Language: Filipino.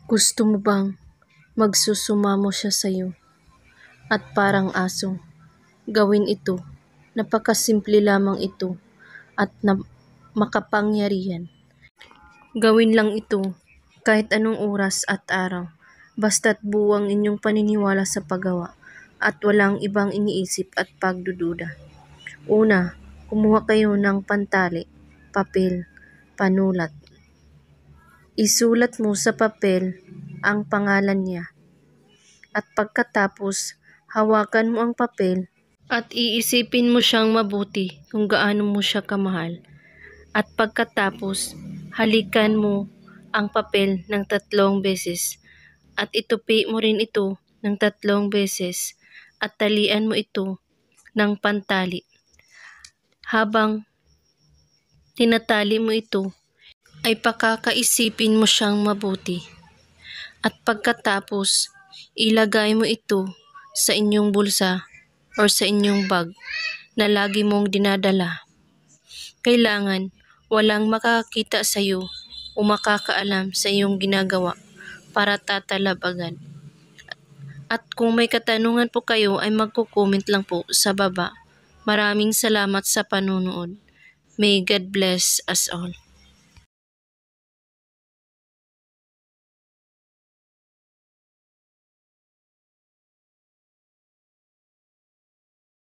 Gusto mo bang magsusumamo siya sa'yo at parang aso? Gawin ito. Napakasimple lamang ito at makapangyarihan. Gawin lang ito kahit anong oras at araw. Basta't buwang inyong paniniwala sa paggawa at walang ibang iniisip at pagdududa. Una, kumuha kayo ng pantali, papel, panulat. Isulat mo sa papel ang pangalan niya. At pagkatapos, hawakan mo ang papel at iisipin mo siyang mabuti kung gaano mo siya kamahal. At pagkatapos, halikan mo ang papel ng 3 beses at itupi mo rin ito ng 3 beses at talian mo ito ng pantali. Habang tinatali mo ito, ay pakakaisipin mo siyang mabuti. At pagkatapos, ilagay mo ito sa inyong bulsa or sa inyong bag na lagi mong dinadala. Kailangan walang makakakita sa iyo o makakaalam sa iyong ginagawa para tatalabagan. At kung may katanungan po kayo ay magko-comment lang po sa baba. Maraming salamat sa panunood. May God bless us all.